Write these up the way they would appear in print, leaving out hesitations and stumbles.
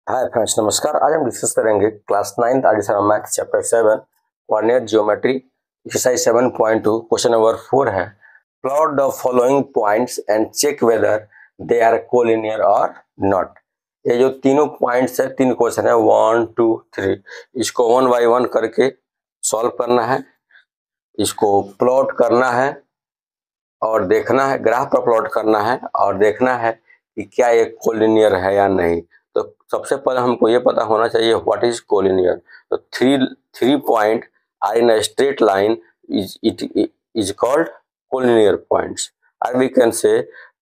Hi friends, नमस्कार। आज हम डिस्कस करेंगे class 9th edition math chapter 7 coordinate geometry exercise 7.2 question number 4 है। Plot the following points and check whether they are collinear और not. ये जो तीनों पॉइंट्स है, तीन क्वेश्चन है 1 2 3, इसको 1 बाय 1 करके सॉल्व करना है, इसको प्लॉट करना है और देखना है, ग्राफ पर प्लॉट करना है और देखना है कि क्या ये कोलिनियर है या नहीं। तो सबसे पहले हमको ये पता होना चाहिए व्हाट इज कोलिनियर। तो three point are in a straight line is called collinear points, और we can say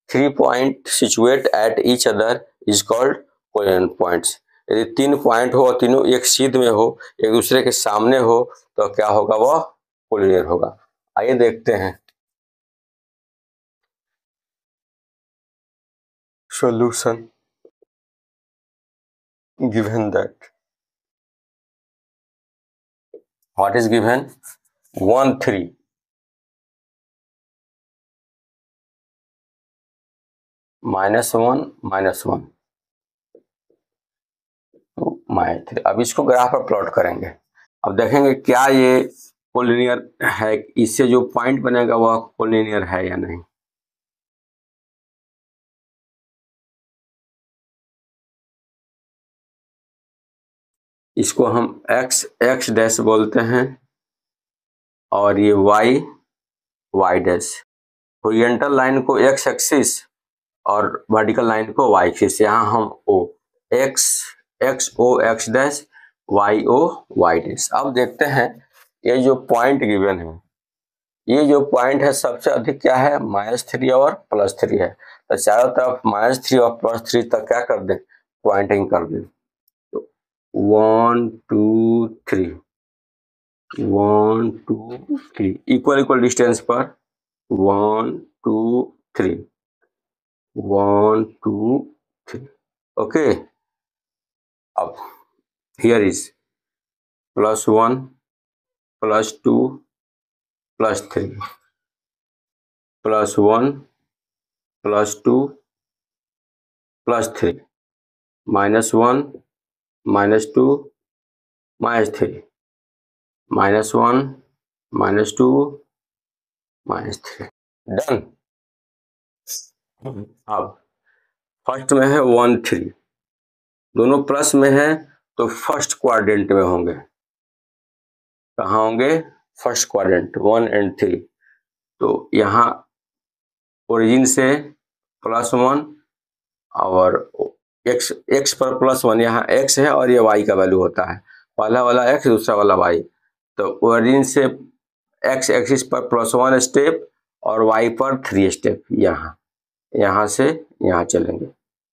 3 point situate at each other is called collinear points. यदि 3 पॉइंट हो और तीनों एक सीध में हो, एक दूसरे के सामने हो, तो क्या होगा, वह कोलिनियर होगा। आइए देखते हैं solution given that what is given 1 3 -1 -1 -3। अब इसको ग्राफ पर प्लॉट करेंगे। अब देखेंगे क्या ये कोलिनियर है, इससे जो पॉइंट बनेगा वह कोलिनियर है या नहीं। इसको हम x डैश बोलते हैं और ये y डैश। हॉरिजॉन्टल लाइन को x एक्सिस और वर्टिकल लाइन को y एक्सिस। यहाँ हम o x o x dash y o y dash. अब देखते हैं ये जो पॉइंट गिवन है, ये जो पॉइंट है सबसे अधिक क्या है, -3 और +3 है। तो चारों तरफ -3 और +3 तक क्या कर दें, पॉइंटिंग कर दें। तो 1 2 3 1 2 3 इक्वल इक्वल डिस्टेंस पर 1 2 3 1 2 3। ओके, अब हियर इज +1 +2 +3 +1 +2 +3 -1 -2 -3 -1 -2 -3। डन। अब फर्स्ट में है 1 3, दोनों प्लस में है तो फर्स्ट क्वाड्रेंट में होंगे। कहाँ होंगे, फर्स्ट क्वाड्रेंट 1 और 3। तो यहाँ ओरिजिन से +1 और x पर +1, यहाँ x है और ये y का वैल्यू होता है, पहला वाला x दूसरा वाला y। तो ओरिजिन से x एक्सिस पर +1 स्टेप और y पर 3 स्टेप, यहाँ से यहाँ चलेंगे।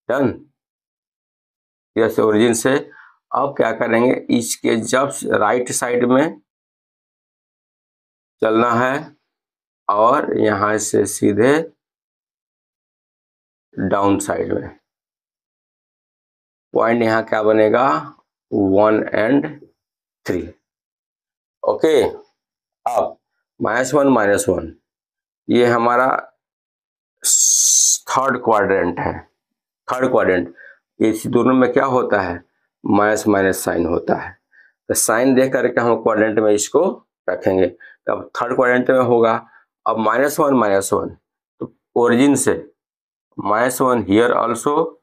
डन। जैसे ओरिजिन से अब क्या करेंगे, इसके जब राइट साइड में चलना है और यहाँ से सीधे डाउन साइड में पॉइंट यहाँ क्या बनेगा, 1 और 3। ओके, अब -1 -1 ये हमारा थर्ड क्वाड्रेंट है। थर्ड क्वाड्रेंट, इस दोनों में क्या होता है, माइनस माइनस साइन होता है। तो साइन देख करके हम क्वाड्रेंट में इसको रखेंगे। तब थर्ड क्वाड्रेंट में होगा। अब -1 -1, तो ओरिजिन से -1 here also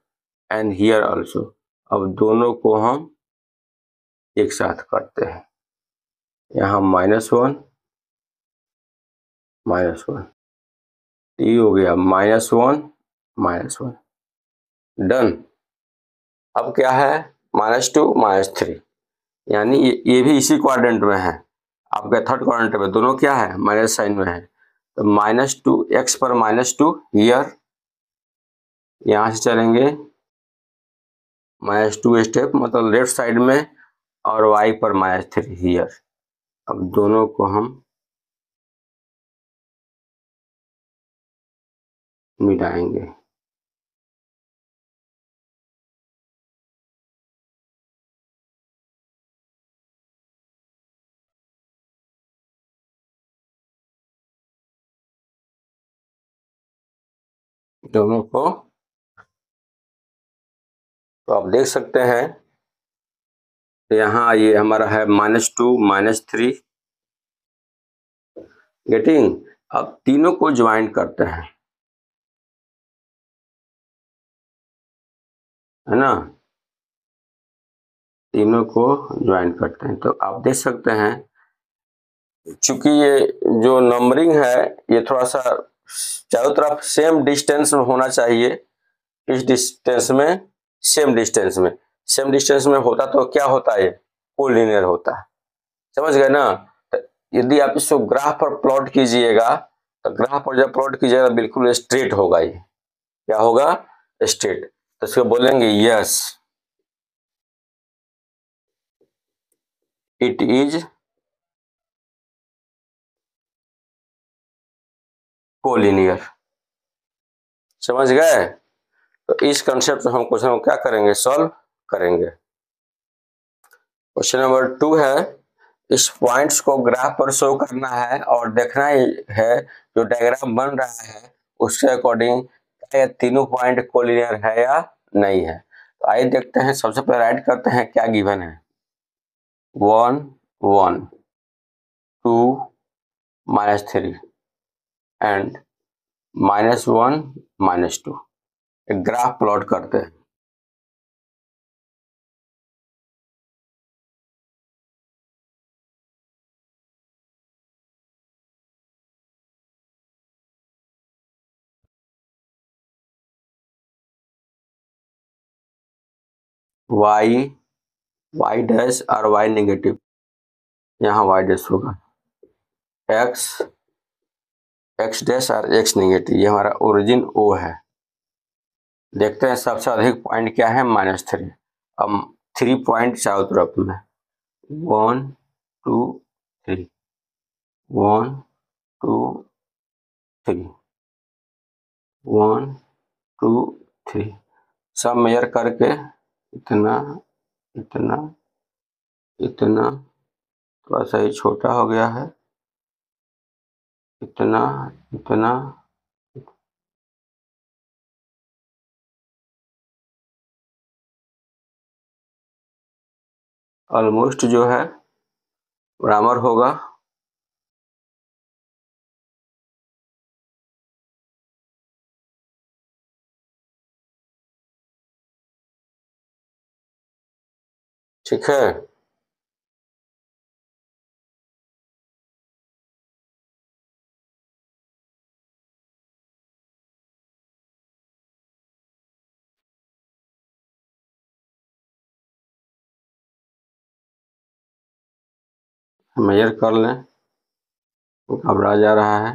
and here also. अब दोनों को हम एक साथ करते हैं, यहाँ -1 -1, ये हो गया -1 -1। डन। अब क्या है, -2 -3, यानी ये भी इसी क्वाड्रेंट में है। आपके थर्ड क्वाड्रेंट में दोनों क्या है, माइनस साइन में है। तो -2 x पर -2 हियर, यहाँ से चलेंगे -2 स्टेप, मतलब लेफ्ट साइड में, और y पर -3 हियर। अब दोनों को हम मिटाएंगे। दोनों को तो आप देख सकते हैं यहाँ ये हमारा है -2 -3 गेटिंग। अब तीनों को ज्वाइन करते हैं, है ना, तीनों को ज्वाइन करते हैं। तो आप देख सकते हैं चूंकि ये जो नंबरिंग है ये थोड़ा सा चारों तरफ सेम डिस्टेंस में होना चाहिए। इस डिस्टेंस में सेम डिस्टेंस में होता तो क्या होता है, कोलिनियर होता है। समझ गए ना। तो यदि आप इसको ग्राफ पर प्लॉट कीजिएगा तो ग्राफ पर जब प्लॉट कीजिएगा बिल्कुल स्ट्रेट होगा, ये क्या होगा, स्ट्रेट। तो इसको बोलेंगे यस इट इज कोलिनियर। समझ गए। तो इस कंसेप्ट से हम क्वेश्चन को क्या करेंगे, सॉल्व करेंगे। क्वेश्चन नंबर 2 है, इस पॉइंट्स को ग्राफ पर शो करना है और देखना है जो डायग्राम बन रहा है उसके अकॉर्डिंग क्या ये तीनों पॉइंट कोलिनियर है या नहीं है। तो आइए देखते हैं। सबसे पहले राइट करते हैं क्या गिवन है, 1 1 2 -3 एंड -1 -2। एक ग्राफ प्लॉट करते हैं। y डैश और y नेगेटिव, यहाँ y डैश होगा, x डैश और x नेगेटिव, ये हमारा ओरिजिन O है। देखते हैं सबसे अधिक पॉइंट क्या है, -3। अब 3 पॉइंट चारों तरफ में, 1 2 3 1 2 3 1 2 3 सब मेजर करके इतना इतना इतना, थोड़ा सा ही छोटा हो गया है, इतना इतना, ऑलमोस्ट जो है बराबर होगा। ठीक है। मेजर कर लें, घबरा जा रहा है।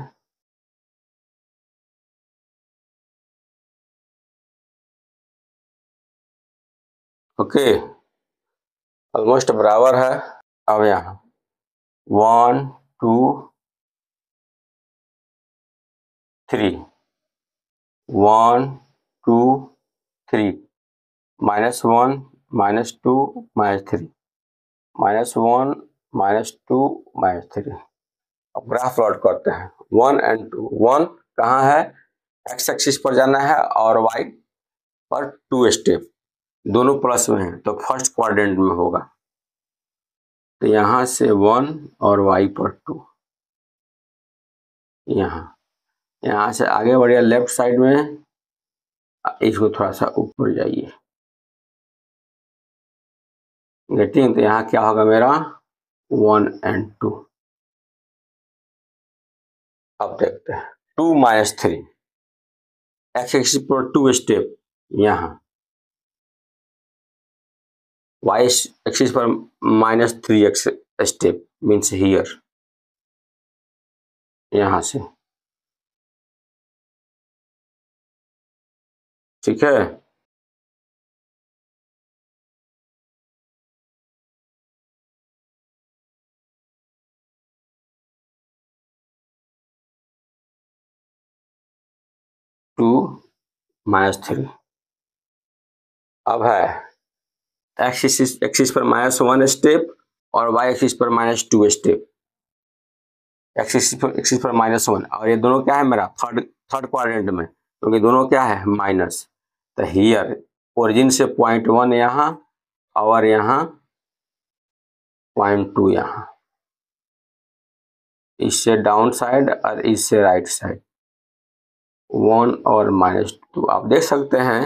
ओके, ऑलमोस्ट बराबर है। अब यहाँ 1 2 3 1 2 3 -1 -2 -3 -1 -2 -3। अब ग्राफ प्लॉट करते हैं 1 और 2। 1 कहाँ है, x एक्सिस पर जाना है और y पर 2 स्टेप, दोनों प्लस में है तो फर्स्ट क्वाड्रेंट में होगा। तो यहाँ से 1 और y पर 2, यहाँ से आगे बढ़िए लेफ्ट साइड में, इसको थोड़ा सा ऊपर जाइए, गेटिंग। तो यहाँ क्या होगा मेरा 1 और 2। अब देखते हैं 2 -3, x एक्सिस पर 2 स्टेप, यहाँ y एक्सिस पर -3x स्टेप, मीन्स हियर, यहाँ से। ठीक है। टू -3। अब है x एक्सिस पर -1 स्टेप और y एक्सिस पर -2 स्टेप, एक्सिस पर -1, और ये दोनों क्या है मेरा थर्ड क्वाड्रेंट में, क्योंकि दोनों क्या है माइनस। तो हियर ओरिजिन से .1 यहाँ और यहाँ .2 यहाँ, इससे डाउन साइड और इससे राइट साइड 1 और -2। आप देख सकते हैं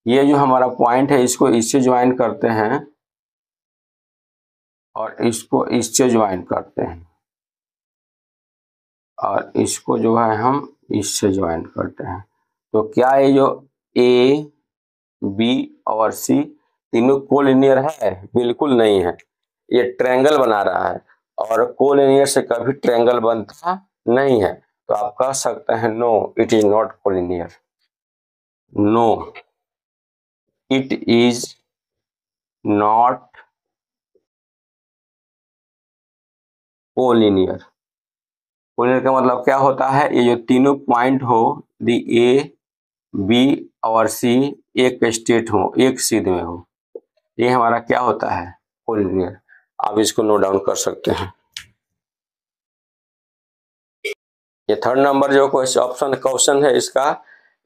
ये जो हमारा पॉइंट है इसको इससे ज्वाइन करते हैं और इसको इससे ज्वाइन करते हैं और इसको जो है हम इससे ज्वाइन करते हैं। तो क्या ये जो ए, बी और सी तीनों कोलिनियर है? बिल्कुल नहीं है, ये ट्रायंगल बना रहा है और कोलिनियर से कभी ट्रायंगल बनता नहीं है। तो आप कह सकते हैं no it is not collinear, no it is not collinear. Collinear का मतलब क्या होता है? ये जो तीनों पॉइंट हो दी ए, बी और सी एक स्टेट हो, एक सीध में हो, ये हमारा क्या होता है? कोलिनियर। आप इसको नोट डाउन कर सकते हैं। ये थर्ड नंबर जो ऑप्शन क्वेश्चन है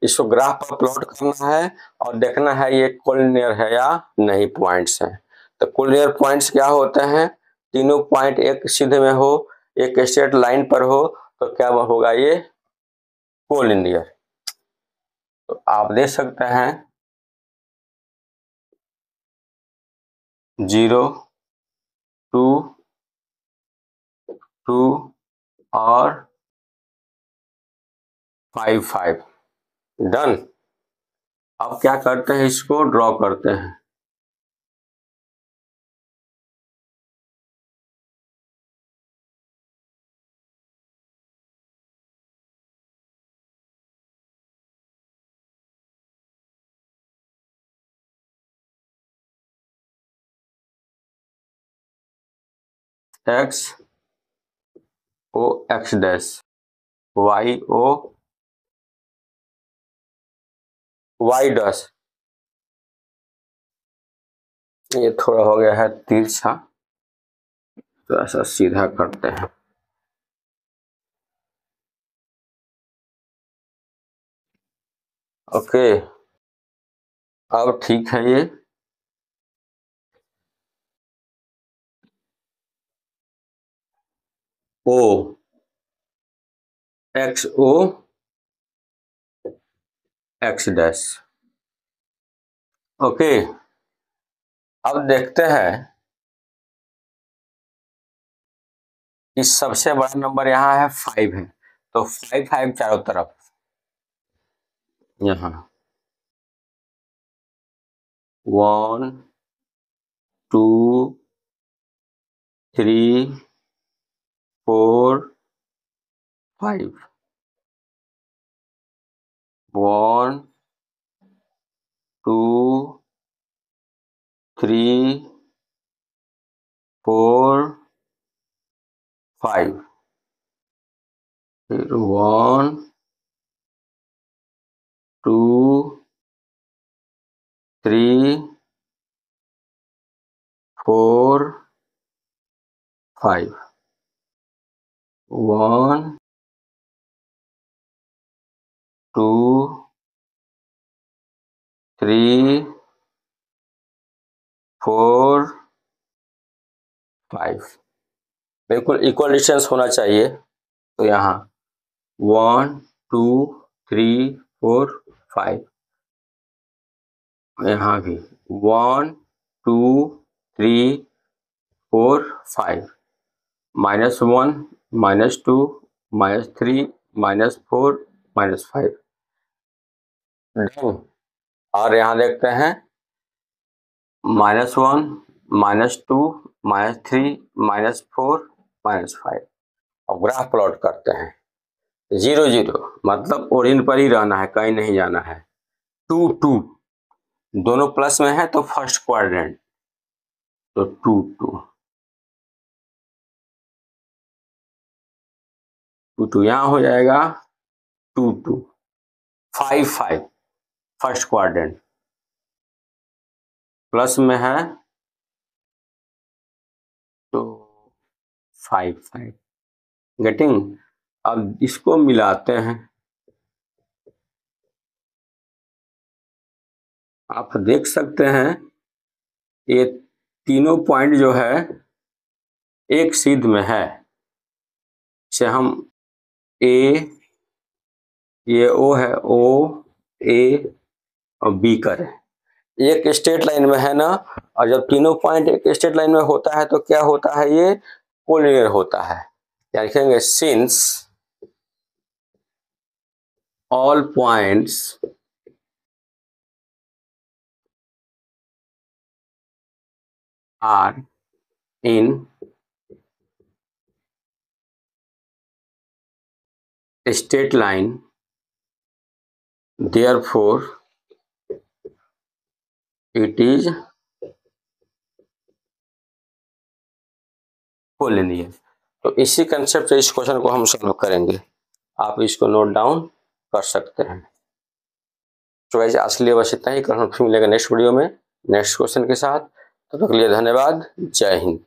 इसको ग्राफ पर प्लॉट करना है और देखना है ये कोलिनियर है या नहीं पॉइंट्स हैं। तो कोलिनियर पॉइंट्स क्या होते हैं? तीनों पॉइंट एक सीधे में हो, एक स्ट्रेट लाइन पर हो, तो क्या होगा? ये कोलिनियर। तो आप देख सकते हैं 0, 2, 2 और 5, 5 डन। अब क्या करते हैं? इसको ड्रॉ करते हैं। X O X dash, Y O Y dash. ये थोड़ा हो गया है तिरछा, तो ऐसा सीधा करते हैं। ओके, अब ठीक है। ये ओ x O X dash. Okay, अब देखते हैं इस सबसे बड़ा नंबर यहाँ है 5 है, तो 5 5 चारों तरफ यहाँ 1 2 3 4 5 1 2 3 4 5 फिर 1 2 3 4 5 1 2 3 4 5 बिल्कुल इक्वल डिस्टेंस होना चाहिए। तो यहाँ 1 2 3 4 5, यहाँ भी 1 2 3 4 5, -1 -2 -3 -4 -5 डन। और यहाँ देखते हैं -1 -2 -3 -4 -5। अब ग्राफ प्लॉट करते हैं। 0 0 मतलब ओरिजिन पर ही रहना है, कहीं नहीं जाना है। 2 2 दोनों प्लस में है तो फर्स्ट क्वाड्रेंट, तो 2 2 2 2 यहाँ हो जाएगा 2 2 5 5 फर्स्ट क्वाड्रेंट प्लस में है तो 5 5 गेटिंग। अब इसको मिलाते हैं आप देख सकते हैं ये तीनों पॉइंट जो है एक सीध में है। इसे हम ए, ये ओ है, ओ ए और बी करें, एक स्ट्रेट लाइन में है ना। और जब तीनों पॉइंट एक स्ट्रेट लाइन में होता है तो क्या होता है, ये कोलिनियर होता है। क्या लिखेंगे, since all points are in straight line, therefore it is collinear. तो इसी कंसेप्ट से इस क्वेश्चन को हम सॉल्व करेंगे, आप इसको नोट डाउन कर सकते हैं। तो वैसे आज के लिए बस इतना ही, कल हम फिर मिलेंगे नेक्स्ट वीडियो में नेक्स्ट क्वेश्चन के साथ। तब तक के लिए धन्यवाद, जय हिंद।